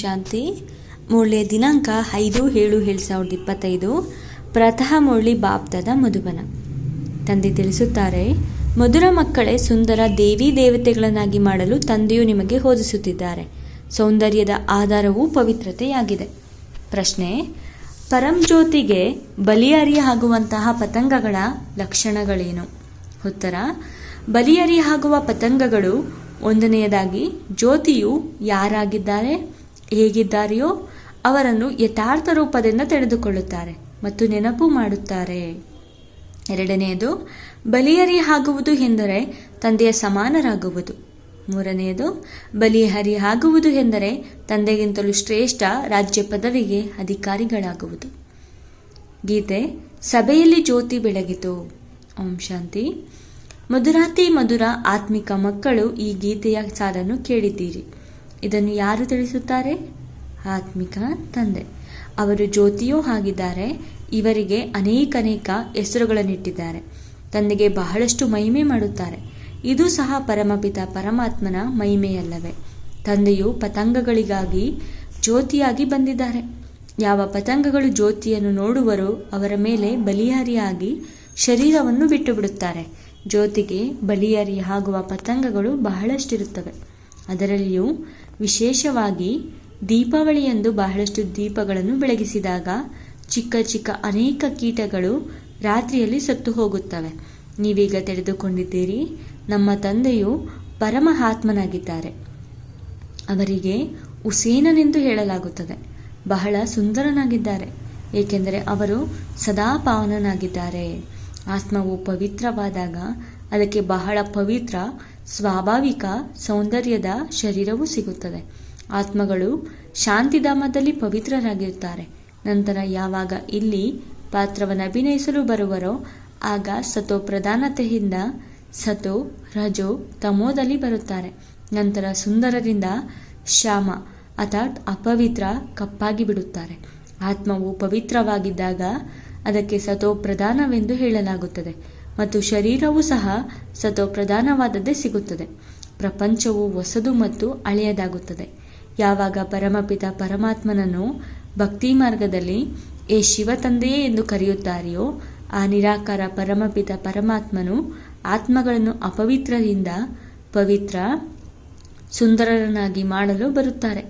ಶಾಂತಿ. ಮುರಳಿಯ ದಿನಾಂಕ 5/7/2025. ಪ್ರತಃ ಮುರಳಿ ಬಾಪ್ದಾದ ಮಧುಬನ. ತಂದೆ ತಿಳಿಸುತ್ತಾರೆ, ಮಧುರ ಮಕ್ಕಳೇ, ಸುಂದರ ದೇವಿ ದೇವತೆಗಳನ್ನಾಗಿ ಮಾಡಲು ತಂದೆಯು ನಿಮಗೆ ಓದಿಸುತ್ತಿದ್ದಾರೆ. ಸೌಂದರ್ಯದ ಆಧಾರವು ಪವಿತ್ರತೆಯಾಗಿದೆ. ಪ್ರಶ್ನೆ: ಪರಂಜ್ಯೋತಿಗೆ ಬಲಿಯಾರಿಯಾಗುವಂತಹ ಪತಂಗಗಳ ಲಕ್ಷಣಗಳೇನು? ಉತ್ತರ: ಬಲಿಯಾರಿಯಾಗುವ ಪತಂಗಗಳು, ಒಂದನೆಯದಾಗಿ, ಜ್ಯೋತಿಯು ಯಾರಾಗಿದ್ದಾರೆ, ಹೇಗಿದ್ದಾರೆಯೋ ಅವರನ್ನು ಯಥಾರ್ಥ ರೂಪದಿಂದ ತಿಳಿದುಕೊಳ್ಳುತ್ತಾರೆ ಮತ್ತು ನೆನಪು ಮಾಡುತ್ತಾರೆ. ಎರಡನೆಯದು, ಬಲಿಯಾರಿಯಾಗುವುದು ಎಂದರೆ ತಂದೆಯ ಸಮಾನರಾಗುವುದು. ಮೂರನೆಯದು, ಬಲಿಯಾರಿಯಾಗುವುದು ಎಂದರೆ ತಂದೆಗಿಂತಲೂ ಶ್ರೇಷ್ಠ ರಾಜ್ಯ ಪದವಿಗೆ ಅಧಿಕಾರಿಗಳಾಗುವುದು. ಗೀತೆ: ಸಭೆಯಲ್ಲಿ ಜ್ಯೋತಿ ಬೆಳಗಿತು. ಓಂ ಶಾಂತಿ. ಮಧುರಾತಿ ಮಧುರ ಆತ್ಮಿಕ ಮಕ್ಕಳು, ಈ ಗೀತೆಯ ಸಾಲನ್ನು ಕೇಳಿದ್ದೀರಿ. ಇದನ್ನು ಯಾರು ತಿಳಿಸುತ್ತಾರೆ? ಆತ್ಮಿಕ ತಂದೆ. ಅವರು ಜ್ಯೋತಿಯೂ ಆಗಿದ್ದಾರೆ. ಇವರಿಗೆ ಅನೇಕ ಹೆಸರುಗಳನ್ನಿಟ್ಟಿದ್ದಾರೆ. ತಂದೆಗೆ ಬಹಳಷ್ಟು ಮಹಿಮೆ ಮಾಡುತ್ತಾರೆ. ಇದು ಸಹ ಪರಮಪಿತ ಪರಮಾತ್ಮನ ಮಹಿಮೆಯಲ್ಲವೇ? ತಂದೆಯು ಪತಂಗಗಳಿಗಾಗಿ ಜ್ಯೋತಿಯಾಗಿ ಬಂದಿದ್ದಾರೆ. ಯಾವ ಪತಂಗಗಳು ಜ್ಯೋತಿಯನ್ನು ನೋಡುವರೋ ಅವರ ಮೇಲೆ ಬಲಿಯಾರಿಯಾಗಿ ಶರೀರವನ್ನು ಬಿಟ್ಟು ಬಿಡುತ್ತಾರೆ. ಜ್ಯೋತಿಗೆ ಬಲಿಯಾರಿಯಾಗುವ ಪತಂಗಗಳು ಬಹಳಷ್ಟಿರುತ್ತವೆ. ಅದರಲ್ಲಿಯೂ ವಿಶೇಷವಾಗಿ ದೀಪಾವಳಿಯಂದು ಬಹಳಷ್ಟು ದೀಪಗಳನ್ನು ಬೆಳಗಿಸಿದಾಗ ಚಿಕ್ಕ ಅನೇಕ ಕೀಟಗಳು ರಾತ್ರಿಯಲ್ಲಿ ಸತ್ತು ಹೋಗುತ್ತವೆ. ನೀವೀಗ ತಿಳಿದುಕೊಂಡಿದ್ದೀರಿ, ನಮ್ಮ ತಂದೆಯು ಪರಮ ಆತ್ಮನಾಗಿದ್ದಾರೆ. ಅವರಿಗೆ ಹುಸೇನನೆಂದು ಹೇಳಲಾಗುತ್ತದೆ. ಬಹಳ ಸುಂದರನಾಗಿದ್ದಾರೆ, ಏಕೆಂದರೆ ಅವರು ಸದಾ ಪಾವನನಾಗಿದ್ದಾರೆ. ಆತ್ಮವು ಪವಿತ್ರವಾದಾಗ ಅದಕ್ಕೆ ಬಹಳ ಪವಿತ್ರ ಸ್ವಾಭಾವಿಕ ಸೌಂದರ್ಯದ ಶರೀರವೂ ಸಿಗುತ್ತದೆ. ಆತ್ಮಗಳು ಶಾಂತಿಧಾಮದಲ್ಲಿ ಪವಿತ್ರರಾಗಿರುತ್ತಾರೆ. ನಂತರ ಯಾವಾಗ ಇಲ್ಲಿ ಪಾತ್ರವನ್ನು ಅಭಿನಯಿಸಲು ಬರುವರೋ ಆಗ ಸತೋ ಪ್ರಧಾನತೆಯಿಂದ ಸತೋ ರಜೋ ತಮೋದಲ್ಲಿ ಬರುತ್ತಾರೆ. ನಂತರ ಸುಂದರರಿಂದ ಶ್ಯಾಮ ಅರ್ಥಾತ್ ಅಪವಿತ್ರ ಕಪ್ಪಾಗಿ ಬಿಡುತ್ತಾರೆ. ಆತ್ಮವು ಪವಿತ್ರವಾಗಿದ್ದಾಗ ಅದಕ್ಕೆ ಸತೋ ಪ್ರಧಾನವೆಂದು ಹೇಳಲಾಗುತ್ತದೆ ಮತ್ತು ಶರೀರವೂ ಸಹ ಸತೋ ಪ್ರಧಾನವಾದದ್ದೇ ಸಿಗುತ್ತದೆ. ಪ್ರಪಂಚವು ಹೊಸದು ಮತ್ತು ಹಳೆಯದಾಗುತ್ತದೆ. ಯಾವಾಗ ಪರಮಪಿತ ಪರಮಾತ್ಮನನ್ನು ಭಕ್ತಿ ಮಾರ್ಗದಲ್ಲಿ ಏ ಶಿವ ತಂದೆಯೇ ಎಂದು ಕರೆಯುತ್ತಾರೆಯೋ ಆ ನಿರಾಕಾರ ಪರಮಪಿತ ಪರಮಾತ್ಮನು ಆತ್ಮಗಳನ್ನು ಅಪವಿತ್ರದಿಂದ ಪವಿತ್ರ ಸುಂದರರನ್ನಾಗಿ ಮಾಡಲು ಬರುತ್ತಾರೆ.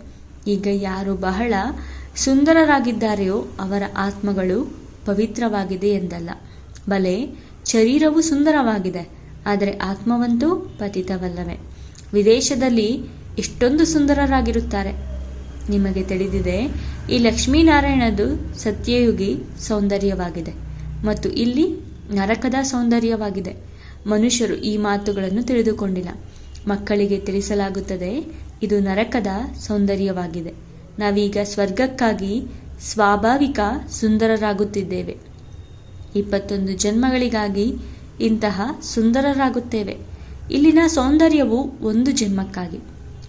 ಈಗ ಯಾರು ಬಹಳ ಸುಂದರರಾಗಿದ್ದಾರೆಯೋ ಅವರ ಆತ್ಮಗಳು ಪವಿತ್ರವಾಗಿದೆ ಎಂದಲ್ಲ. ಬಲೆ ಶರೀರವು ಸುಂದರವಾಗಿದೆ, ಆದರೆ ಆತ್ಮವಂತೂ ಪತಿತವಲ್ಲವೇ? ವಿದೇಶದಲ್ಲಿ ಎಷ್ಟೊಂದು ಸುಂದರರಾಗಿರುತ್ತಾರೆ. ನಿಮಗೆ ತಿಳಿದಿದೆ, ಈ ಲಕ್ಷ್ಮೀನಾರಾಯಣದು ಸತ್ಯಯುಗಿ ಸೌಂದರ್ಯವಾಗಿದೆ ಮತ್ತು ಇಲ್ಲಿ ನರಕದ ಸೌಂದರ್ಯವಾಗಿದೆ. ಮನುಷ್ಯರು ಈ ಮಾತುಗಳನ್ನು ತಿಳಿದುಕೊಂಡಿಲ್ಲ. ಮಕ್ಕಳಿಗೆ ತಿಳಿಸಲಾಗುತ್ತದೆ, ಇದು ನರಕದ ಸೌಂದರ್ಯವಾಗಿದೆ. ನಾವೀಗ ಸ್ವರ್ಗಕ್ಕಾಗಿ ಸ್ವಾಭಾವಿಕ ಸುಂದರರಾಗುತ್ತಿದ್ದೇವೆ. 21 ಜನ್ಮಗಳಿಗಾಗಿ ಇಂತಹ ಸುಂದರರಾಗುತ್ತೇವೆ. ಇಲ್ಲಿನ ಸೌಂದರ್ಯವು ಒಂದು ಜನ್ಮಕ್ಕಾಗಿ.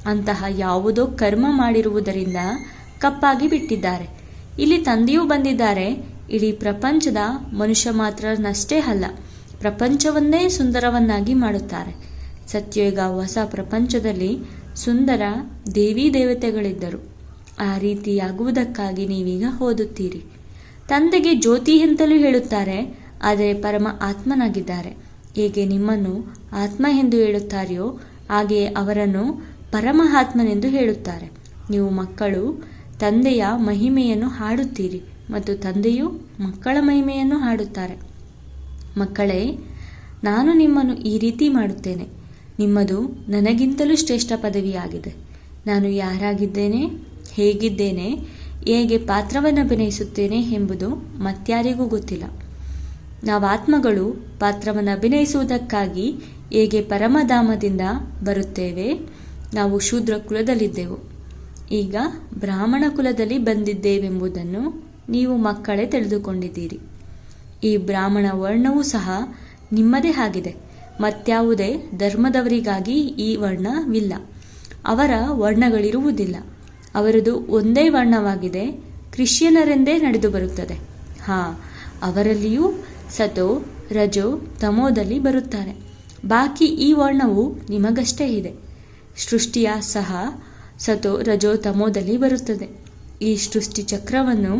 ಅಂತಹ ಯಾವುದೋ ಕರ್ಮ ಮಾಡಿರುವುದರಿಂದ ಕಪ್ಪಾಗಿ ಬಿಟ್ಟಿದ್ದಾರೆ. ಇಲ್ಲಿ ತಂದೆಯೂ ಬಂದಿದ್ದಾರೆ. ಇಡೀ ಪ್ರಪಂಚದ ಮನುಷ್ಯ ಮಾತ್ರನಷ್ಟೇ ಅಲ್ಲ, ಪ್ರಪಂಚವನ್ನೇ ಸುಂದರವನ್ನಾಗಿ ಮಾಡುತ್ತಾರೆ. ಸತ್ಯಯುಗ ಹೊಸ ಪ್ರಪಂಚದಲ್ಲಿ ಸುಂದರ ದೇವಿ ದೇವತೆಗಳಿದ್ದರು. ಆ ರೀತಿಯಾಗುವುದಕ್ಕಾಗಿ ನೀವೀಗ ಓದುತ್ತೀರಿ. ತಂದೆಗೆ ಜ್ಯೋತಿ ಎಂತಲೂ ಹೇಳುತ್ತಾರೆ, ಆದರೆ ಪರಮ ಆತ್ಮನಾಗಿದ್ದಾರೆ. ಹೇಗೆ ನಿಮ್ಮನ್ನು ಆತ್ಮ ಎಂದು ಹೇಳುತ್ತಾರೆಯೋ ಹಾಗೆಯೇ ಅವರನ್ನು ಪರಮ ಆತ್ಮನೆಂದು ಹೇಳುತ್ತಾರೆ. ನೀವು ಮಕ್ಕಳು ತಂದೆಯ ಮಹಿಮೆಯನ್ನು ಹಾಡುತ್ತೀರಿ ಮತ್ತು ತಂದೆಯು ಮಕ್ಕಳ ಮಹಿಮೆಯನ್ನು ಹಾಡುತ್ತಾರೆ. ಮಕ್ಕಳೇ, ನಾನು ನಿಮ್ಮನ್ನು ಈ ರೀತಿ ಮಾಡುತ್ತೇನೆ. ನಿಮ್ಮದು ನನಗಿಂತಲೂ ಶ್ರೇಷ್ಠ ಪದವಿಯಾಗಿದೆ. ನಾನು ಯಾರಾಗಿದ್ದೇನೆ, ಹೇಗಿದ್ದೇನೆ, ಹೇಗೆ ಪಾತ್ರವನ್ನು ಅಭಿನಯಿಸುತ್ತೇನೆ ಎಂಬುದು ಮತ್ಯಾರಿಗೂ ಗೊತ್ತಿಲ್ಲ. ನಾವು ಆತ್ಮಗಳು ಪಾತ್ರವನ್ನು ಅಭಿನಯಿಸುವುದಕ್ಕಾಗಿ ಹೇಗೆ ಪರಮಧಾಮದಿಂದ ಬರುತ್ತೇವೆ. ನಾವು ಶೂದ್ರ ಕುಲದಲ್ಲಿದ್ದೆವು, ಈಗ ಬ್ರಾಹ್ಮಣ ಕುಲದಲ್ಲಿ ಬಂದಿದ್ದೇವೆಂಬುದನ್ನು ನೀವು ಮಕ್ಕಳೇ ತಿಳಿದುಕೊಂಡಿದ್ದೀರಿ. ಈ ಬ್ರಾಹ್ಮಣ ವರ್ಣವೂ ಸಹ ನಿಮ್ಮದೇ ಆಗಿದೆ. ಮತ್ಯಾವುದೇ ಧರ್ಮದವರಿಗಾಗಿ ಈ ವರ್ಣವಿಲ್ಲ. ಅವರ ವರ್ಣಗಳಿರುವುದಿಲ್ಲ. ಅವರದು ಒಂದೇ ವರ್ಣವಾಗಿದೆ. ಕ್ರಿಶ್ಚಿಯನರೆಂದೇ ನಡೆದು ಬರುತ್ತದೆ. ಅವರಲ್ಲಿಯೂ ಸತೋ ರಜೋ ತಮೋದಲ್ಲಿ ಬರುತ್ತಾರೆ. ಬಾಕಿ ಈ ವರ್ಣವು ನಿಮಗಷ್ಟೇ ಇದೆ. ಸೃಷ್ಟಿಯ ಸಹ ಸತೋ ರಜೋ ತಮೋದಲ್ಲಿ ಬರುತ್ತದೆ. ಈ ಸೃಷ್ಟಿ ಚಕ್ರವನ್ನು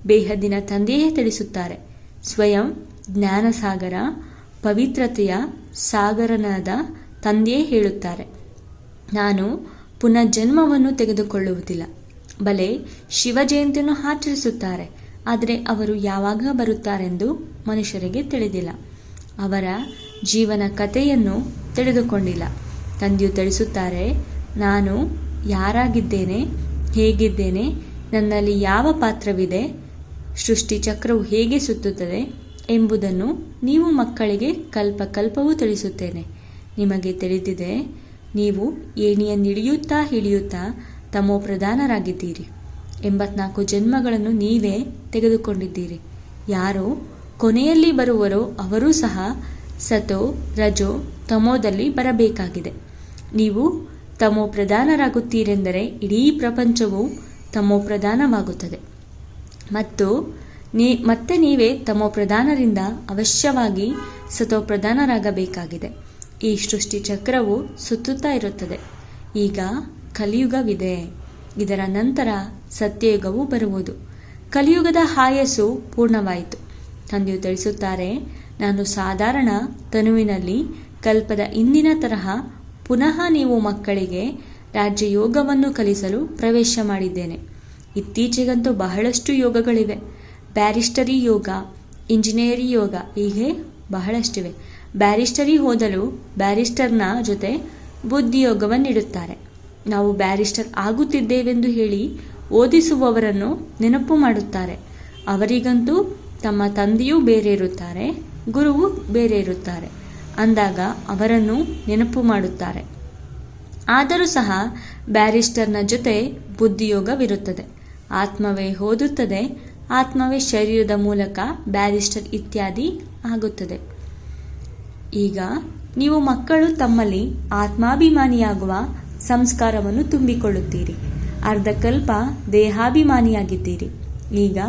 ಬೇಹದ್ದಿನ ತಂದೆಯೇ ತಿಳಿಸುತ್ತಾರೆ. ಸ್ವಯಂ ಜ್ಞಾನಸಾಗರ, ಪವಿತ್ರತೆಯ ಸಾಗರನಾದ ತಂದೆಯೇ ಹೇಳುತ್ತಾರೆ, ನಾನು ಪುನರ್ಜನ್ಮವನ್ನು ತೆಗೆದುಕೊಳ್ಳುವುದಿಲ್ಲ. ಬಲೆ ಶಿವ ಜಯಂತಿಯನ್ನು ಆಚರಿಸುತ್ತಾರೆ, ಆದರೆ ಅವರು ಯಾವಾಗ ಬರುತ್ತಾರೆಂದು ಮನುಷ್ಯರಿಗೆ ತಿಳಿದಿಲ್ಲ. ಅವರ ಜೀವನ ಕಥೆಯನ್ನು ತಿಳಿದುಕೊಂಡಿಲ್ಲ. ತಂದೆಯು ತಿಳಿಸುತ್ತಾರೆ, ನಾನು ಯಾರಾಗಿದ್ದೇನೆ, ಹೇಗಿದ್ದೇನೆ, ನನ್ನಲ್ಲಿ ಯಾವ ಪಾತ್ರವಿದೆ, ಸೃಷ್ಟಿ ಚಕ್ರವು ಹೇಗೆ ಸುತ್ತುತ್ತದೆ ಎಂಬುದನ್ನು ನೀವು ಮಕ್ಕಳಿಗೆ ಕಲ್ಪವೂ ತಿಳಿಸುತ್ತೇನೆ. ನಿಮಗೆ ತಿಳಿದಿದೆ, ನೀವು ಏಣಿಯನ್ನಿಳಿಯುತ್ತಾ ಇಳಿಯುತ್ತಾ ತಮೋ ಪ್ರಧಾನರಾಗಿದ್ದೀರಿ. 84 ಜನ್ಮಗಳನ್ನು ನೀವೇ ತೆಗೆದುಕೊಂಡಿದ್ದೀರಿ. ಯಾರು ಕೊನೆಯಲ್ಲಿ ಬರುವರೋ ಅವರೂ ಸಹ ಸತೋ ರಜೋ ತಮೋದಲ್ಲಿ ಬರಬೇಕಾಗಿದೆ. ನೀವು ತಮೋ ಪ್ರಧಾನರಾಗುತ್ತೀರೆಂದರೆ ಇಡೀ ಪ್ರಪಂಚವು ತಮೋ ಪ್ರಧಾನವಾಗುತ್ತದೆ. ಮತ್ತೆ ನೀವೇ ತಮೋ ಪ್ರಧಾನರಿಂದ ಅವಶ್ಯವಾಗಿ ಸತೋ ಪ್ರಧಾನರಾಗಬೇಕಾಗಿದೆ. ಈ ಸೃಷ್ಟಿ ಚಕ್ರವು ಸುತ್ತುತ್ತಾ ಇರುತ್ತದೆ. ಈಗ ಕಲಿಯುಗವಿದೆ, ಇದರ ನಂತರ ಸತ್ಯಯುಗವು ಬರುವುದು. ಕಲಿಯುಗದ ಆಯಸ್ಸು ಪೂರ್ಣವಾಯಿತು. ತಂದೆಯು ತಿಳಿಸುತ್ತಾರೆ, ನಾನು ಸಾಧಾರಣ ತನುವಿನಲ್ಲಿ ಕಲ್ಪದ ಇಂದಿನ ತರಹ ಪುನಃ ನೀವು ಮಕ್ಕಳಿಗೆ ರಾಜ್ಯಯೋಗವನ್ನು ಕಲಿಸಲು ಪ್ರವೇಶ ಮಾಡಿದ್ದೇನೆ. ಇತ್ತೀಚೆಗಂತೂ ಬಹಳಷ್ಟು ಯೋಗಗಳಿವೆ. ಬ್ಯಾರಿಸ್ಟರಿ ಯೋಗ, ಇಂಜಿನಿಯರಿ ಯೋಗ, ಹೀಗೆ ಬಹಳಷ್ಟಿವೆ. ಬ್ಯಾರಿಸ್ಟರಿ ಓದಲು ಬ್ಯಾರಿಸ್ಟರ್ನ ಜೊತೆ ಬುದ್ಧಿಯೋಗವನ್ನಿಡುತ್ತಾರೆ. ನಾವು ಬ್ಯಾರಿಸ್ಟರ್ ಆಗುತ್ತಿದ್ದೇವೆಂದು ಹೇಳಿ ಓದಿಸುವವರನ್ನು ನೆನಪು ಮಾಡುತ್ತಾರೆ. ಅವರಿಗಂತೂ ತಮ್ಮ ತಂದೆಯೂ ಬೇರೆ ಇರುತ್ತಾರೆ, ಗುರುವು ಬೇರೆ ಇರುತ್ತಾರೆ ಅಂದಾಗ ಅವರನ್ನು ನೆನಪು ಮಾಡುತ್ತಾರೆ. ಆದರೂ ಸಹ ಬ್ಯಾರಿಸ್ಟರ್ನ ಜೊತೆ ಬುದ್ಧಿಯೋಗವಿರುತ್ತದೆ. ಆತ್ಮವೇ ಓದುತ್ತದೆ, ಆತ್ಮವೇ ಶರೀರದ ಮೂಲಕ ಬ್ಯಾರಿಸ್ಟರ್ ಇತ್ಯಾದಿ ಆಗುತ್ತದೆ. ಈಗ ನೀವು ಮಕ್ಕಳು ತಮ್ಮಲ್ಲಿ ಆತ್ಮಾಭಿಮಾನಿಯಾಗುವ ಸಂಸ್ಕಾರವನ್ನು ತುಂಬಿಕೊಳ್ಳುತ್ತೀರಿ. ಅರ್ಧಕಲ್ಪ ದೇಹಾಭಿಮಾನಿಯಾಗಿದ್ದೀರಿ. ಈಗ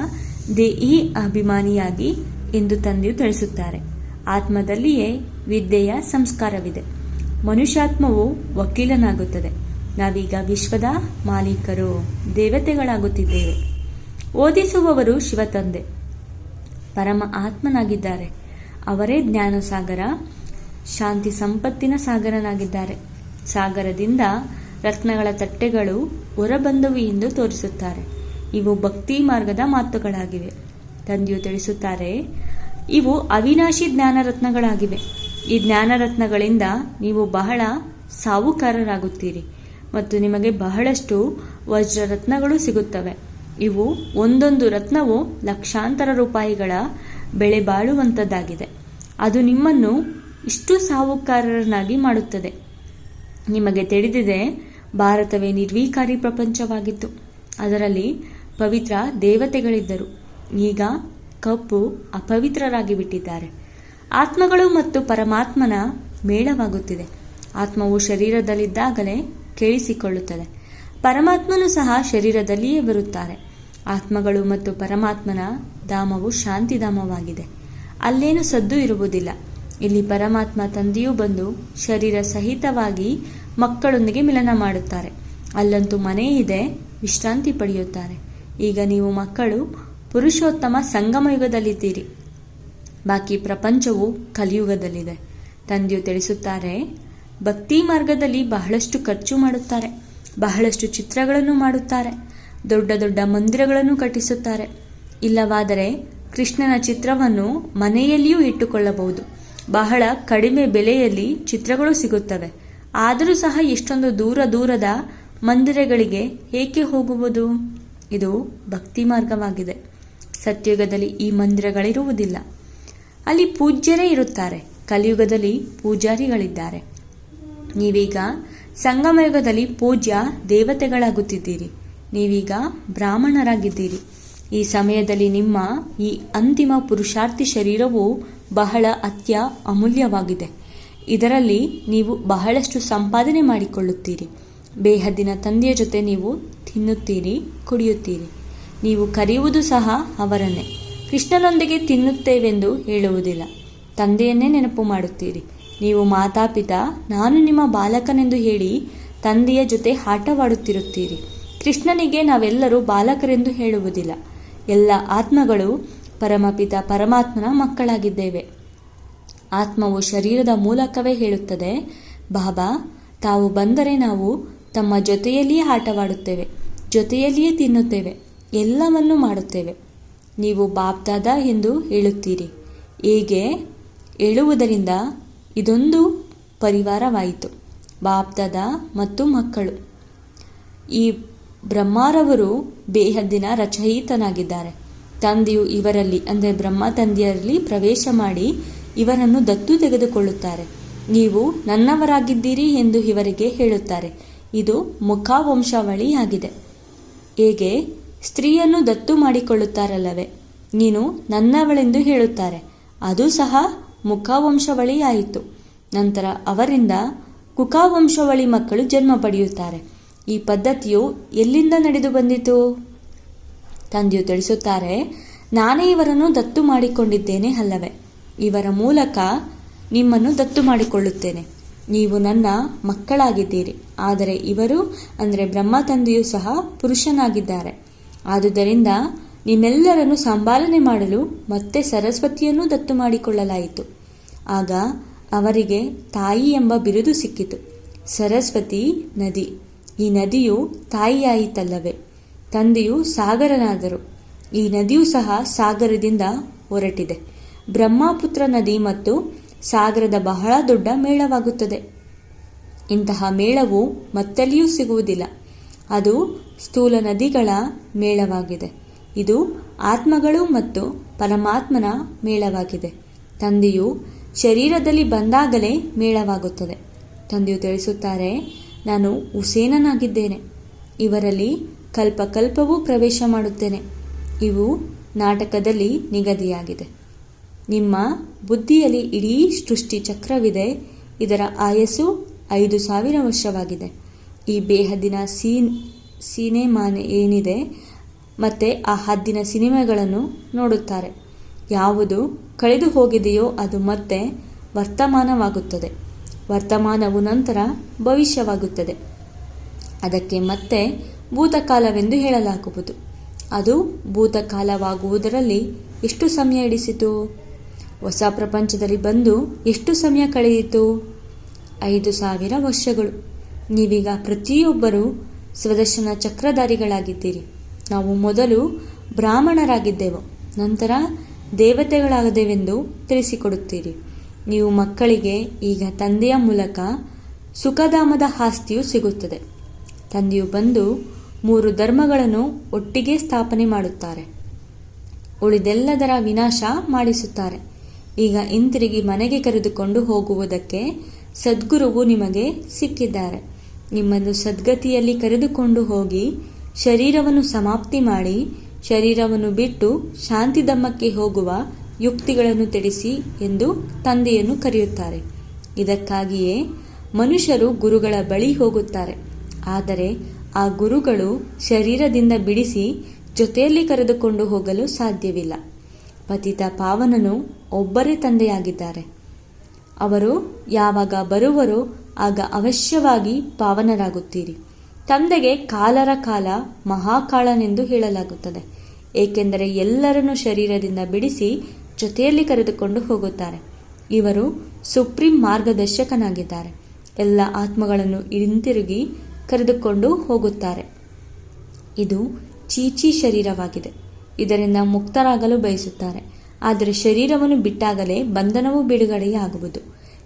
ದೇಹಿ ಅಭಿಮಾನಿಯಾಗಿ ಎಂದು ತಂದೆಯು ತಿಳಿಸುತ್ತಾರೆ. ಆತ್ಮದಲ್ಲಿಯೇ ವಿದ್ಯೆಯ ಸಂಸ್ಕಾರವಿದೆ. ಮನುಷ್ಯಾತ್ಮವು ವಕೀಲನಾಗುತ್ತದೆ. ನಾವೀಗ ವಿಶ್ವದ ಮಾಲೀಕರು, ದೇವತೆಗಳಾಗುತ್ತಿದ್ದೇವೆ. ಓದಿಸುವವರು ಶಿವತಂದೆ, ಪರಮ ಆತ್ಮನಾಗಿದ್ದಾರೆ. ಅವರೇ ಜ್ಞಾನಸಾಗರ, ಶಾಂತಿ ಸಂಪತ್ತಿನ ಸಾಗರನಾಗಿದ್ದಾರೆ. ಸಾಗರದಿಂದ ರತ್ನಗಳ ತಟ್ಟೆಗಳು ಹೊರಬಂದವು ಎಂದು ತೋರಿಸುತ್ತಾರೆ. ಇವು ಭಕ್ತಿ ಮಾರ್ಗದ ಮಾತುಗಳಾಗಿವೆ. ತಂದೆಯು ತಿಳಿಸುತ್ತಾರೆ, ಇವು ಅವಿನಾಶಿ ಜ್ಞಾನರತ್ನಗಳಾಗಿವೆ. ಈ ಜ್ಞಾನರತ್ನಗಳಿಂದ ನೀವು ಬಹಳ ಸಾಹುಕಾರರಾಗುತ್ತೀರಿ ಮತ್ತು ನಿಮಗೆ ಬಹಳಷ್ಟು ವಜ್ರರತ್ನಗಳು ಸಿಗುತ್ತವೆ. ಇವು ಒಂದೊಂದು ರತ್ನವು ಲಕ್ಷಾಂತರ ರೂಪಾಯಿಗಳ ಬೆಲೆ ಬಾಳುವಂಥದ್ದಾಗಿದೆ. ಅದು ನಿಮ್ಮನ್ನು ಇಷ್ಟು ಸಾಹುಕಾರರನ್ನಾಗಿ ಮಾಡುತ್ತದೆ. ನಿಮಗೆ ತಿಳಿದಿದೆ, ಭಾರತವೇ ನಿರ್ವಿಕಾರಿ ಪ್ರಪಂಚವಾಗಿತ್ತು. ಅದರಲ್ಲಿ ಪವಿತ್ರ ದೇವತೆಗಳಿದ್ದರು. ಈಗ ಕಪ್ಪು ಅಪವಿತ್ರರಾಗಿ ಬಿಟ್ಟಿದ್ದಾರೆ. ಆತ್ಮಗಳು ಮತ್ತು ಪರಮಾತ್ಮನ ಮೇಳವಾಗುತ್ತಿದೆ. ಆತ್ಮವು ಶರೀರದಲ್ಲಿದ್ದಾಗಲೇ ಕೇಳಿಸಿಕೊಳ್ಳುತ್ತದೆ. ಪರಮಾತ್ಮನು ಸಹ ಶರೀರದಲ್ಲಿಯೇ ಬರುತ್ತಾರೆ. ಆತ್ಮಗಳು ಮತ್ತು ಪರಮಾತ್ಮನ ಧಾಮವು ಶಾಂತಿಧಾಮವಾಗಿದೆ. ಅಲ್ಲೇನು ಸದ್ದು ಇರುವುದಿಲ್ಲ. ಇಲ್ಲಿ ಪರಮಾತ್ಮ ತಂದೆಯೂ ಬಂದು ಶರೀರ ಸಹಿತವಾಗಿ ಮಕ್ಕಳೊಂದಿಗೆ ಮಿಲನ ಮಾಡುತ್ತಾರೆ. ಅಲ್ಲಂತೂ ಮನೆ ಇದೆ, ವಿಶ್ರಾಂತಿ ಪಡೆಯುತ್ತಾರೆ. ಈಗ ನೀವು ಮಕ್ಕಳು ಪುರುಷೋತ್ತಮ ಸಂಗಮ ಯುಗದಲ್ಲಿದ್ದೀರಿ. ಬಾಕಿ ಪ್ರಪಂಚವು ಕಲಿಯುಗದಲ್ಲಿದೆ. ತಂದೆಯು ತಿಳಿಸುತ್ತಾರೆ, ಭಕ್ತಿ ಮಾರ್ಗದಲ್ಲಿ ಬಹಳಷ್ಟು ಖರ್ಚು ಮಾಡುತ್ತಾರೆ, ಬಹಳಷ್ಟು ಚಿತ್ರಗಳನ್ನು ಮಾಡುತ್ತಾರೆ, ದೊಡ್ಡ ದೊಡ್ಡ ಮಂದಿರಗಳನ್ನು ಕಟ್ಟಿಸುತ್ತಾರೆ. ಇಲ್ಲವಾದರೆ ಕೃಷ್ಣನ ಚಿತ್ರವನ್ನು ಮನೆಯಲ್ಲಿಯೂ ಇಟ್ಟುಕೊಳ್ಳಬಹುದು. ಬಹಳ ಕಡಿಮೆ ಬೆಲೆಯಲ್ಲಿ ಚಿತ್ರಗಳು ಸಿಗುತ್ತವೆ. ಆದರೂ ಸಹ ಎಷ್ಟೊಂದು ದೂರದ ಮಂದಿರಗಳಿಗೆ ಏಕೆ ಹೋಗುವುದು? ಇದು ಭಕ್ತಿ ಮಾರ್ಗವಾಗಿದೆ. ಸತ್ಯಯುಗದಲ್ಲಿ ಈ ಮಂದಿರಗಳಿರುವುದಿಲ್ಲ. ಅಲ್ಲಿ ಪೂಜ್ಯರೇ ಇರುತ್ತಾರೆ. ಕಲಿಯುಗದಲ್ಲಿ ಪೂಜಾರಿಗಳಿದ್ದಾರೆ. ನೀವೀಗ ಸಂಗಮಯುಗದಲ್ಲಿ ಪೂಜ್ಯ ದೇವತೆಗಳಾಗುತ್ತಿದ್ದೀರಿ. ನೀವೀಗ ಬ್ರಾಹ್ಮಣರಾಗಿದ್ದೀರಿ. ಈ ಸಮಯದಲ್ಲಿ ನಿಮ್ಮ ಈ ಅಂತಿಮ ಪುರುಷಾರ್ಥಿ ಶರೀರವು ಬಹಳ ಅಮೂಲ್ಯವಾಗಿದೆ. ಇದರಲ್ಲಿ ನೀವು ಬಹಳಷ್ಟು ಸಂಪಾದನೆ ಮಾಡಿಕೊಳ್ಳುತ್ತೀರಿ. ಬೇಹದ್ದಿನ ತಂದೆಯ ಜೊತೆ ನೀವು ತಿನ್ನುತ್ತೀರಿ, ಕುಡಿಯುತ್ತೀರಿ. ನೀವು ಕರೆಯುವುದು ಸಹ ಅವರನ್ನೇ. ಕೃಷ್ಣನೊಂದಿಗೆ ತಿನ್ನುತ್ತೇವೆಂದು ಹೇಳುವುದಿಲ್ಲ, ತಂದೆಯನ್ನೇ ನೆನಪು ಮಾಡುತ್ತೀರಿ. ನೀವು ಮಾತಾಪಿತಾ ನಾನು ನಿಮ್ಮ ಬಾಲಕನೆಂದು ಹೇಳಿ ತಂದೆಯ ಜೊತೆ ಆಟವಾಡುತ್ತಿರುತ್ತೀರಿ. ಕೃಷ್ಣನಿಗೆ ನಾವೆಲ್ಲರೂ ಬಾಲಕರೆಂದು ಹೇಳುವುದಿಲ್ಲ. ಎಲ್ಲ ಆತ್ಮಗಳು ಪರಮಪಿತ ಪರಮಾತ್ಮನ ಮಕ್ಕಳಾಗಿದ್ದೇವೆ. ಆತ್ಮವು ಶರೀರದ ಮೂಲಕವೇ ಹೇಳುತ್ತದೆ, ಬಾಬಾ ತಾವು ಬಂದರೆ ನಾವು ತಮ್ಮ ಜೊತೆಯಲ್ಲಿಯೇ ಆಟವಾಡುತ್ತೇವೆ, ಜೊತೆಯಲ್ಲಿಯೇ ತಿನ್ನುತ್ತೇವೆ, ಎಲ್ಲವನ್ನೂ ಮಾಡುತ್ತೇವೆ. ನೀವು ಬಾಪ್ದಾದ ಎಂದು ಹೇಳುತ್ತೀರಿ. ಹೀಗೆ ಹೇಳುವುದರಿಂದ ಇದೊಂದು ಪರಿವಾರವಾಯಿತು, ಬಾಪ್ದಾದ ಮತ್ತು ಮಕ್ಕಳು. ಈ ಬ್ರಹ್ಮರವರು ಬೇಹದ್ದಿನ ರಚಯಿತನಾಗಿದ್ದಾರೆ. ತಂದೆಯು ಇವರಲ್ಲಿ ಅಂದರೆ ಬ್ರಹ್ಮ ತಂದೆಯರಲ್ಲಿ ಪ್ರವೇಶ ಮಾಡಿ ಇವರನ್ನು ದತ್ತು ತೆಗೆದುಕೊಳ್ಳುತ್ತಾರೆ. ನೀವು ನನ್ನವರಾಗಿದ್ದೀರಿ ಎಂದು ಇವರಿಗೆ ಹೇಳುತ್ತಾರೆ. ಇದು ಮುಖವಂಶಾವಳಿಯಾಗಿದೆ. ಹೇಗೆ ಸ್ತ್ರೀಯನ್ನು ದತ್ತು ಮಾಡಿಕೊಳ್ಳುತ್ತಾರಲ್ಲವೇ, ನೀನು ನನ್ನವಳೆಂದು ಹೇಳುತ್ತಾರೆ. ಅದು ಸಹ ಮುಖವಂಶಾವಳಿಯಾಯಿತು. ನಂತರ ಅವರಿಂದ ಕುಖವಂಶಾವಳಿ ಮಕ್ಕಳು ಜನ್ಮ ಪಡೆಯುತ್ತಾರೆ. ಈ ಪದ್ಧತಿಯು ಎಲ್ಲಿಂದ ನಡೆದು ಬಂದಿತು? ತಂದೆಯು ತಿಳಿಸುತ್ತಾರೆ, ನಾನೇ ಇವರನ್ನು ದತ್ತು ಮಾಡಿಕೊಂಡಿದ್ದೇನೆ ಅಲ್ಲವೇ? ಇವರ ಮೂಲಕ ನಿಮ್ಮನ್ನು ದತ್ತು ಮಾಡಿಕೊಳ್ಳುತ್ತೇನೆ. ನೀವು ನನ್ನ ಮಕ್ಕಳಾಗಿದ್ದೀರಿ. ಆದರೆ ಇವರು ಅಂದರೆ ಬ್ರಹ್ಮ ತಂದೆಯೂ ಸಹ ಪುರುಷನಾಗಿದ್ದಾರೆ. ಆದುದರಿಂದ ನಿಮ್ಮೆಲ್ಲರನ್ನು ಸಂಪಾಲನೆ ಮಾಡಲು ಮತ್ತೆ ಸರಸ್ವತಿಯನ್ನು ದತ್ತು ಮಾಡಿಕೊಳ್ಳಲಾಯಿತು. ಆಗ ಅವರಿಗೆ ತಾಯಿ ಎಂಬ ಬಿರುದು ಸಿಕ್ಕಿತು. ಸರಸ್ವತಿ ನದಿ. ಈ ನದಿಯು ತಾಯಿಯಾಯಿತಲ್ಲವೇ? ತಂದೆಯು ಸಾಗರನಾದರು. ಈ ನದಿಯೂ ಸಹ ಸಾಗರದಿಂದ ಹೊರಟಿದೆ. ಬ್ರಹ್ಮಪುತ್ರ ನದಿ ಮತ್ತು ಸಾಗರದ ಬಹಳ ದೊಡ್ಡ ಮೇಳವಾಗುತ್ತದೆ. ಇಂತಹ ಮೇಳವು ಮತ್ತೆಲ್ಲಿಯೂ ಸಿಗುವುದಿಲ್ಲ. ಅದು ಸ್ಥೂಲ ನದಿಗಳ ಮೇಳವಾಗಿದೆ. ಇದು ಆತ್ಮಗಳು ಮತ್ತು ಪರಮಾತ್ಮನ ಮೇಳವಾಗಿದೆ. ತಂದೆಯು ಶರೀರದಲ್ಲಿ ಬಂದಾಗಲೇ ಮೇಳವಾಗುತ್ತದೆ. ತಂದೆಯು ತಿಳಿಸುತ್ತಾರೆ, ನಾನು ಹುಸೇನನಾಗಿದ್ದೇನೆ. ಇವರಲ್ಲಿ ಕಲ್ಪಕಲ್ಪವೂ ಪ್ರವೇಶ ಮಾಡುತ್ತೇನೆ. ಇವು ನಾಟಕದಲ್ಲಿ ನಿಗದಿಯಾಗಿದೆ. ನಿಮ್ಮ ಬುದ್ಧಿಯಲ್ಲಿ ಇಡೀ ಸೃಷ್ಟಿ ಚಕ್ರವಿದೆ. ಇದರ ಆಯಸ್ಸು 5000 ವರ್ಷವಾಗಿದೆ. ಈ ಬೇಹದ್ದಿನ ಸಿನೆಮಾ ಏನಿದೆ ಮತ್ತೆ ಆ ಹದ್ದಿನ ಸಿನಿಮೆಗಳನ್ನು ನೋಡುತ್ತಾರೆ. ಯಾವುದು ಕಳೆದು ಹೋಗಿದೆಯೋ ಅದು ಮತ್ತೆ ವರ್ತಮಾನವಾಗುತ್ತದೆ. ವರ್ತಮಾನವು ನಂತರ ಭವಿಷ್ಯವಾಗುತ್ತದೆ. ಅದಕ್ಕೆ ಮತ್ತೆ ಭೂತಕಾಲವೆಂದು ಹೇಳಲಾಗುವುದು. ಅದು ಭೂತಕಾಲವಾಗುವುದರಲ್ಲಿ ಎಷ್ಟು ಸಮಯ ಹಿಡಿಸಿತು? ಹೊಸ ಪ್ರಪಂಚದಲ್ಲಿ ಬಂದು ಎಷ್ಟು ಸಮಯ ಕಳೆಯಿತು? 5000 ವರ್ಷಗಳು. ನೀವೀಗ ಪ್ರತಿಯೊಬ್ಬರೂ ಸ್ವದರ್ಶನ ಚಕ್ರಧಾರಿಗಳಾಗಿದ್ದೀರಿ. ನಾವು ಮೊದಲು ಬ್ರಾಹ್ಮಣರಾಗಿದ್ದೆವು, ನಂತರ ದೇವತೆಗಳಾಗದೆವೆಂದು ತಿಳಿಸಿಕೊಡುತ್ತೀರಿ. ನೀವು ಮಕ್ಕಳಿಗೆ ಈಗ ತಂದೆಯ ಮೂಲಕ ಸುಖಧಾಮದ ಆಸ್ತಿಯು ಸಿಗುತ್ತದೆ. ತಂದೆಯು ಬಂದು 3 ಧರ್ಮಗಳನ್ನು ಒಟ್ಟಿಗೆ ಸ್ಥಾಪನೆ ಮಾಡುತ್ತಾರೆ. ಉಳಿದೆಲ್ಲದರ ವಿನಾಶ ಮಾಡಿಸುತ್ತಾರೆ. ಈಗ ಹಿಂತಿರುಗಿ ಮನೆಗೆ ಕರೆದುಕೊಂಡು ಹೋಗುವುದಕ್ಕೆ ಸದ್ಗುರುವು ನಿಮಗೆ ಸಿಕ್ಕಿದ್ದಾರೆ. ನಿಮ್ಮನ್ನು ಸದ್ಗತಿಯಲ್ಲಿ ಕರೆದುಕೊಂಡು ಹೋಗಿ ಶರೀರವನ್ನು ಸಮಾಪ್ತಿ ಮಾಡಿ ಶರೀರವನ್ನು ಬಿಟ್ಟು ಶಾಂತಿಧಾಮಕ್ಕೆ ಹೋಗುವ ಯುಕ್ತಿಗಳನ್ನು ತಿಳಿಸಿ ಎಂದು ತಂದೆಯನ್ನು ಕರೆಯುತ್ತಾರೆ. ಇದಕ್ಕಾಗಿಯೇ ಮನುಷ್ಯರು ಗುರುಗಳ ಬಳಿ ಹೋಗುತ್ತಾರೆ. ಆದರೆ ಆ ಗುರುಗಳು ಶರೀರದಿಂದ ಬಿಡಿಸಿ ಜೊತೆಯಲ್ಲಿ ಕರೆದುಕೊಂಡು ಹೋಗಲು ಸಾಧ್ಯವಿಲ್ಲ. ಪತಿತ ಪಾವನನು ಒಬ್ಬರೇ ತಂದೆಯಾಗಿದ್ದಾರೆ. ಅವರು ಯಾವಾಗ ಬರುವರೋ ಆಗ ಅವಶ್ಯವಾಗಿ ಪಾವನರಾಗುತ್ತೀರಿ. ತಂದೆಗೆ ಕಾಲರ ಕಾಲ ಮಹಾಕಾಳನೆಂದು ಹೇಳಲಾಗುತ್ತದೆ. ಏಕೆಂದರೆ ಎಲ್ಲರನ್ನು ಶರೀರದಿಂದ ಬಿಡಿಸಿ ಜೊತೆಯಲ್ಲಿ ಕರೆದುಕೊಂಡು ಹೋಗುತ್ತಾರೆ. ಇವರು ಸುಪ್ರೀಂ ಮಾರ್ಗದರ್ಶಕನಾಗಿದ್ದಾರೆ. ಎಲ್ಲ ಆತ್ಮಗಳನ್ನು ಹಿಂತಿರುಗಿ ಕರೆದುಕೊಂಡು ಹೋಗುತ್ತಾರೆ. ಇದು ಚೀಚಿ ಶರೀರವಾಗಿದೆ. ಇದರಿಂದ ಮುಕ್ತರಾಗಲು ಬಯಸುತ್ತಾರೆ. ಆದರೆ ಶರೀರವನ್ನು ಬಿಟ್ಟಾಗಲೇ ಬಂಧನವು ಬಿಡುಗಡೆಯಾಗುವುದು.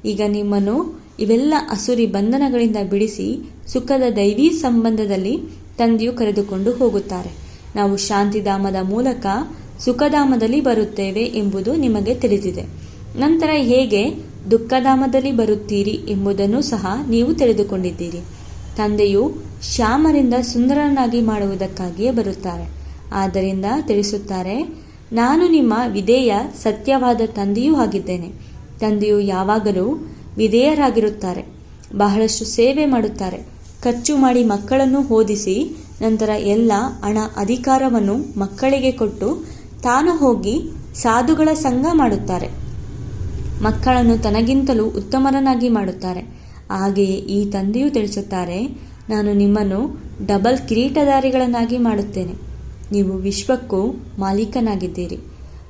ಈಗ ನಿಮ್ಮನ್ನು ಇವೆಲ್ಲ ಅಸುರಿ ಬಂಧನಗಳಿಂದ ಬಿಡಿಸಿ ಸುಖದ ದೈವಿ ಸಂಬಂಧದಲ್ಲಿ ತಂದೆಯು ಕರೆದುಕೊಂಡು ಹೋಗುತ್ತಾರೆ. ನಾವು ಶಾಂತಿಧಾಮದ ಮೂಲಕ ಸುಖಧಾಮದಲ್ಲಿ ಬರುತ್ತೇವೆ ಎಂಬುದು ನಿಮಗೆ ತಿಳಿದಿದೆ. ನಂತರ ಹೇಗೆ ದುಃಖಧಾಮದಲ್ಲಿ ಬರುತ್ತೀರಿ ಎಂಬುದನ್ನು ಸಹ ನೀವು ತಿಳಿದುಕೊಂಡಿದ್ದೀರಿ. ತಂದೆಯು ಶ್ಯಾಮರಿಂದ ಸುಂದರನಾಗಿ ಮಾಡುವುದಕ್ಕಾಗಿಯೇ ಬರುತ್ತಾರೆ. ಆದ್ದರಿಂದ ತಿಳಿಸುತ್ತಾರೆ, ನಾನು ನಿಮ್ಮ ವಿಧೇಯ ಸತ್ಯವಾದ ತಂದೆಯೂ ಆಗಿದ್ದೇನೆ. ತಂದೆಯು ಯಾವಾಗಲೂ ವಿಧೇಯರಾಗಿರುತ್ತಾರೆ. ಬಹಳಷ್ಟು ಸೇವೆ ಮಾಡುತ್ತಾರೆ. ಖರ್ಚು ಮಾಡಿ ಮಕ್ಕಳನ್ನು ಓದಿಸಿ ನಂತರ ಎಲ್ಲ ಹಣ ಅಧಿಕಾರವನ್ನು ಮಕ್ಕಳಿಗೆ ಕೊಟ್ಟು ತಾನು ಹೋಗಿ ಸಾಧುಗಳ ಸಂಘ ಮಾಡುತ್ತಾರೆ. ಮಕ್ಕಳನ್ನು ತನಗಿಂತಲೂ ಉತ್ತಮರನ್ನಾಗಿ ಮಾಡುತ್ತಾರೆ. ಹಾಗೆಯೇ ಈ ತಂದೆಯೂ ತಿಳಿಸುತ್ತಾರೆ, ನಾನು ನಿಮ್ಮನ್ನು ಡಬಲ್ ಕಿರೀಟಧಾರಿಗಳನ್ನಾಗಿ ಮಾಡುತ್ತೇನೆ. ನೀವು ವಿಶ್ವಕ್ಕೂ ಮಾಲೀಕನಾಗಿದ್ದೀರಿ,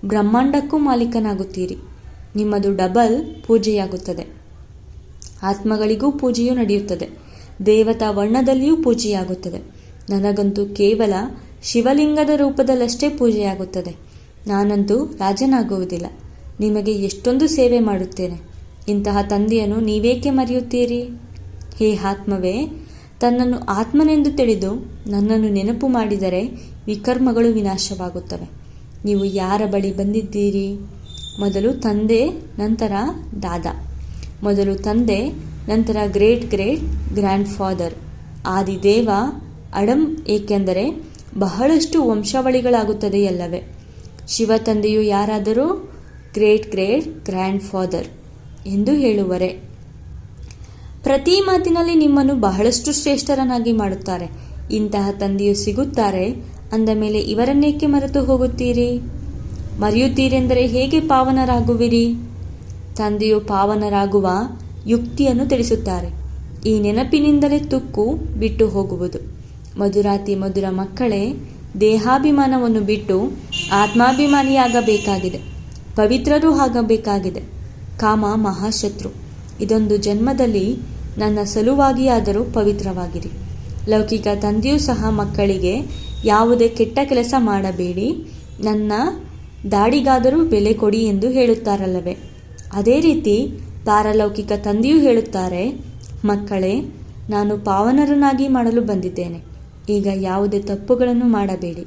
ಬ್ರಹ್ಮಾಂಡಕ್ಕೂ ಮಾಲೀಕನಾಗುತ್ತೀರಿ. ನಿಮ್ಮದು ಡಬಲ್ ಪೂಜೆಯಾಗುತ್ತದೆ. ಆತ್ಮಗಳಿಗೂ ಪೂಜೆಯೂ ನಡೆಯುತ್ತದೆ, ದೇವತಾ ವರ್ಣದಲ್ಲಿಯೂ ಪೂಜೆಯಾಗುತ್ತದೆ. ನನಗಂತೂ ಕೇವಲ ಶಿವಲಿಂಗದ ರೂಪದಲ್ಲಷ್ಟೇ ಪೂಜೆಯಾಗುತ್ತದೆ. ನಾನಂತೂ ರಾಜನಾಗುವುದಿಲ್ಲ. ನಿಮಗೆ ಎಷ್ಟೊಂದು ಸೇವೆ ಮಾಡುತ್ತೇನೆ. ಇಂತಹ ತಂದೆಯನ್ನು ನೀವೇಕೆ ಮರೆಯುತ್ತೀರಿ? ಹೇ ಆತ್ಮವೇ, ತನ್ನನ್ನು ಆತ್ಮನೆಂದು ತಿಳಿದು ನನ್ನನ್ನು ನೆನಪು ಮಾಡಿದರೆ ವಿಕರ್ಮಗಳು ವಿನಾಶವಾಗುತ್ತವೆ. ನೀವು ಯಾರ ಬಳಿ ಬಂದಿದ್ದೀರಿ? ಮೊದಲು ತಂದೆ, ನಂತರ ದಾದಾ. ಮೊದಲು ತಂದೆ, ನಂತರ great grand father, Adideva Adam. ಏಕೆಂದರೆ ಬಹಳಷ್ಟು ವಂಶಾವಳಿಗಳಾಗುತ್ತದೆಯಲ್ಲವೇ? ಶಿವ ತಂದೆಯು ಯಾರಾದರೂ ಗ್ರೇಟ್ ಗ್ರ್ಯಾಂಡ್ ಫಾದರ್ ಎಂದು ಹೇಳುವರೆ. ಪ್ರತಿ ಮಾತಿನಲ್ಲಿ ನಿಮ್ಮನ್ನು ಬಹಳಷ್ಟು ಶ್ರೇಷ್ಠರನ್ನಾಗಿ ಮಾಡುತ್ತಾರೆ. ಇಂತಹ ತಂದೆಯು ಸಿಗುತ್ತಾರೆ ಅಂದ ಮೇಲೆ ಇವರನ್ನೇಕೆ ಮರೆತು ಹೋಗುತ್ತೀರಿ? ಮರೆಯುತ್ತೀರೆಂದರೆ ಹೇಗೆ ಪಾವನರಾಗುವಿರಿ? ತಂದೆಯು ಪಾವನರಾಗುವ ಯುಕ್ತಿಯನ್ನು ತಿಳಿಸುತ್ತಾರೆ. ಈ ನೆನಪಿನಿಂದಲೇ ತುಕ್ಕು ಬಿಟ್ಟು ಹೋಗುವುದು. ಮಧುರಾತಿ ಮಧುರ ಮಕ್ಕಳೇ, ದೇಹಾಭಿಮಾನವನ್ನು ಬಿಟ್ಟು ಆತ್ಮಾಭಿಮಾನಿಯಾಗಬೇಕಾಗಿದೆ. ಪವಿತ್ರರೂ ಆಗಬೇಕಾಗಿದೆ. ಕಾಮ ಮಹಾಶತ್ರು. ಇದೊಂದು ಜನ್ಮದಲ್ಲಿ ನನ್ನ ಸಲುವಾಗಿಯಾದರೂ ಪವಿತ್ರವಾಗಿರಿ. ಲೌಕಿಕ ತಂದೆಯೂ ಸಹ ಮಕ್ಕಳಿಗೆ ಯಾವುದೇ ಕೆಟ್ಟ ಕೆಲಸ ಮಾಡಬೇಡಿ, ನನ್ನ ದಾಡಿಗಾದರೂ ಬೆಲೆ ಕೊಡಿ ಎಂದು ಹೇಳುತ್ತಾರಲ್ಲವೇ? ಅದೇ ರೀತಿ ಪಾರಲೌಕಿಕ ತಂದೆಯೂ ಹೇಳುತ್ತಾರೆ, ಮಕ್ಕಳೇ, ನಾನು ಪಾವನರನ್ನಾಗಿ ಮಾಡಲು ಬಂದಿದ್ದೇನೆ. ಈಗ ಯಾವುದೇ ತಪ್ಪುಗಳನ್ನು ಮಾಡಬೇಡಿ,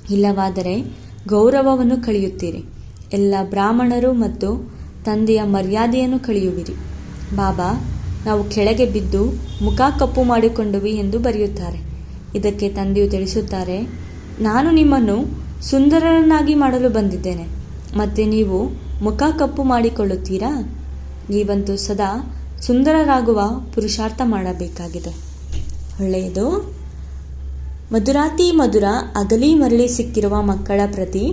ಇಲ್ಲವಾದರೆ ಗೌರವವನ್ನು ಕಳೆಯುತ್ತೀರಿ. ಎಲ್ಲ ಬ್ರಾಹ್ಮಣರು ಮತ್ತು ತಂದೆಯ ಮರ್ಯಾದೆಯನ್ನು ಕಳೆಯುವಿರಿ. ಬಾಬಾ, ನಾವು ಕೆಳಗೆ ಬಿದ್ದು ಮುಖ ಕಪ್ಪು ಮಾಡಿಕೊಂಡುವಿ ಎಂದು ಬರೆಯುತ್ತಾರೆ. ಇದಕ್ಕೆ ತಂದೆಯು ತಿಳಿಸುತ್ತಾರೆ, ನಾನು ನಿಮ್ಮನ್ನು ಸುಂದರರನ್ನಾಗಿ ಮಾಡಲು ಬಂದಿದ್ದೇನೆ, ಮತ್ತೆ ನೀವು ಮುಖ ಕಪ್ಪು ಮಾಡಿಕೊಳ್ಳುತ್ತೀರಾ? ನೀವಂತೂ ಸದಾ ಸುಂದರರಾಗುವ ಪುರುಷಾರ್ಥ ಮಾಡಬೇಕಾಗಿದೆ. ಒಳ್ಳೆಯದು. ಮಧುರಾತಿ ಮಧುರ ಅಗಲಿ ಮರಳಿ ಸಿಕ್ಕಿರುವ ಮಕ್ಕಳ ಪ್ರತಿ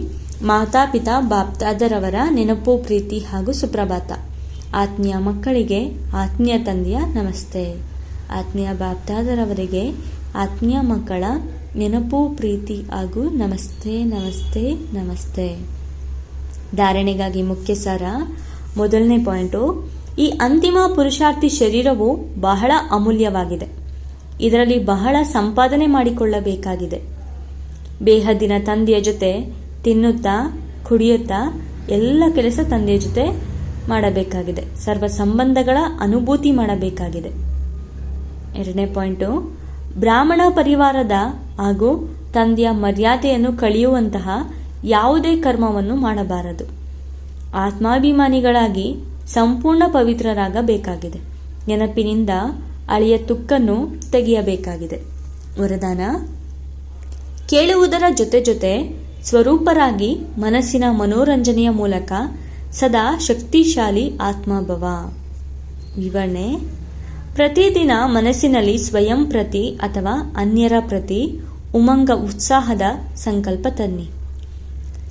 ಮಾತಾಪಿತಾ ಬಾಪ್ದಾದರವರ ನೆನಪು, ಪ್ರೀತಿ ಹಾಗೂ ಸುಪ್ರಭಾತ. ಆತ್ಮೀಯ ಮಕ್ಕಳಿಗೆ ಆತ್ಮೀಯ ತಂದೆಯ ನಮಸ್ತೆ. ಆತ್ಮೀಯ ಬಾಪ್ದಾದರವರಿಗೆ ಆತ್ಮೀಯ ಮಕ್ಕಳ ನೆನಪು, ಪ್ರೀತಿ ಹಾಗೂ ನಮಸ್ತೆ ನಮಸ್ತೆ ನಮಸ್ತೆ. ಧಾರಣೆಗಾಗಿ ಮುಖ್ಯ ಸಾರ. ಮೊದಲನೇ ಪಾಯಿಂಟು, ಈ ಅಂತಿಮ ಪುರುಷಾರ್ಥಿ ಶರೀರವು ಬಹಳ ಅಮೂಲ್ಯವಾಗಿದೆ. ಇದರಲ್ಲಿ ಬಹಳ ಸಂಪಾದನೆ ಮಾಡಿಕೊಳ್ಳಬೇಕಾಗಿದೆ. ಬೇಹದ್ದಿನ ತಂದೆಯ ಜೊತೆ ತಿನ್ನುತ್ತಾ ಕುಡಿಯುತ್ತಾ ಎಲ್ಲ ಕೆಲಸ ತಂದೆಯ ಜೊತೆ ಮಾಡಬೇಕಾಗಿದೆ. ಸರ್ವ ಸಂಬಂಧಗಳ ಅನುಭೂತಿ ಮಾಡಬೇಕಾಗಿದೆ. ಎರಡನೇ ಪಾಯಿಂಟು, ಬ್ರಾಹ್ಮಣ ಪರಿವಾರದ ಹಾಗೂ ತಂದೆಯ ಮರ್ಯಾದೆಯನ್ನು ಕಳೆಯುವಂತಹ ಯಾವುದೇ ಕರ್ಮವನ್ನು ಮಾಡಬಾರದು. ಆತ್ಮಾಭಿಮಾನಿಗಳಾಗಿ ಸಂಪೂರ್ಣ ಪವಿತ್ರರಾಗಬೇಕಾಗಿದೆ. ನೆನಪಿನಿಂದ ಅಳಿಯ ತುಕ್ಕನ್ನು ತೆಗೆಯಬೇಕಾಗಿದೆ. ವರದಾನ: ಕೇಳುವುದರ ಜೊತೆ ಜೊತೆ ಸ್ವರೂಪರಾಗಿ ಮನಸ್ಸಿನ ಮನೋರಂಜನೆಯ ಮೂಲಕ ಸದಾ ಶಕ್ತಿಶಾಲಿ ಆತ್ಮಭವ. ವಿವರಣೆ: ಪ್ರತಿದಿನ ಮನಸ್ಸಿನಲ್ಲಿ ಸ್ವಯಂ ಪ್ರತಿ ಅಥವಾ ಅನ್ಯರ ಪ್ರತಿ ಉಮಂಗ ಉತ್ಸಾಹದ ಸಂಕಲ್ಪ ತನ್ನಿ.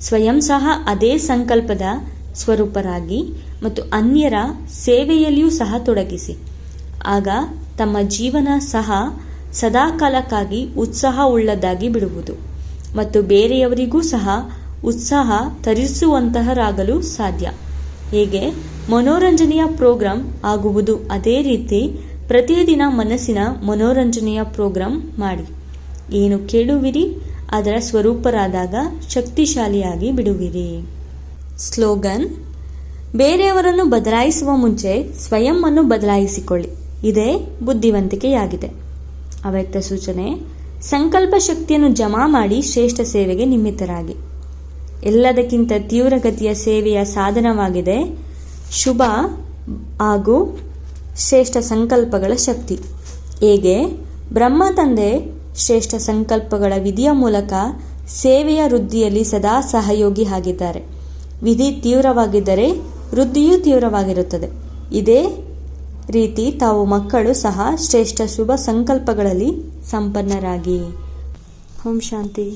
ಸ್ವಯಂ ಸಹ ಅದೇ ಸಂಕಲ್ಪದ ಸ್ವರೂಪರಾಗಿ ಮತ್ತು ಅನ್ಯರ ಸೇವೆಯಲ್ಲಿಯೂ ಸಹ ತೊಡಗಿಸಿ. ಆಗ ತಮ್ಮ ಜೀವನ ಸಹ ಸದಾಕಾಲಕ್ಕಾಗಿ ಉತ್ಸಾಹವುಳ್ಳದ್ದಾಗಿ ಬಿಡುವುದು ಮತ್ತು ಬೇರೆಯವರಿಗೂ ಸಹ ಉತ್ಸಾಹ ತರಿಸುವಂತಹರಾಗಲು ಸಾಧ್ಯ. ಹೇಗೆ ಮನೋರಂಜನೆಯ ಪ್ರೋಗ್ರಾಂ ಆಗುವುದು, ಅದೇ ರೀತಿ ಪ್ರತಿದಿನ ಮನಸ್ಸಿನ ಮನೋರಂಜನೆಯ ಪ್ರೋಗ್ರಾಂ ಮಾಡಿ. ಏನು ಕೇಳುವಿರಿ ಅದರ ಸ್ವರೂಪರಾದಾಗ ಶಕ್ತಿಶಾಲಿಯಾಗಿ ಬಿಡುವಿರಿ. ಸ್ಲೋಗನ್: ಬೇರೆಯವರನ್ನು ಬದಲಾಯಿಸುವ ಮುಂಚೆ ಸ್ವಯಂ ಅನ್ನು ಬದಲಾಯಿಸಿಕೊಳ್ಳಿ. ಇದೇ ಬುದ್ಧಿವಂತಿಕೆಯಾಗಿದೆ. ಅವ್ಯಕ್ತ ಸೂಚನೆ: ಸಂಕಲ್ಪ ಶಕ್ತಿಯನ್ನು ಜಮಾ ಮಾಡಿ ಶ್ರೇಷ್ಠ ಸೇವೆಗೆ ನಿಮಿತ್ತರಾಗಿ. ಎಲ್ಲದಕ್ಕಿಂತ ತೀವ್ರಗತಿಯ ಸೇವೆಯ ಸಾಧನವಾಗಿದೆ ಶುಭ ಹಾಗೂ ಶ್ರೇಷ್ಠ ಸಂಕಲ್ಪಗಳ ಶಕ್ತಿ. ಹೇಗೆ ಬ್ರಹ್ಮ ತಂದೆ ಶ್ರೇಷ್ಠ ಸಂಕಲ್ಪಗಳ ವಿಧಿಯ ಮೂಲಕ ಸೇವೆಯ ವೃದ್ಧಿಯಲ್ಲಿ ಸದಾ ಸಹಯೋಗಿ ಆಗಿದ್ದಾರೆ. ವಿಧಿ ತೀವ್ರವಾಗಿದ್ದರೆ ವೃದ್ಧಿಯೂ ತೀವ್ರವಾಗಿರುತ್ತದೆ. ಇದೇ ರೀತಿ ತಾವು ಮಕ್ಕಳು ಸಹ ಶ್ರೇಷ್ಠ ಶುಭ ಸಂಕಲ್ಪಗಳಲ್ಲಿ ಸಂಪನ್ನರಾಗಿ. ಓಂ ಶಾಂತಿ.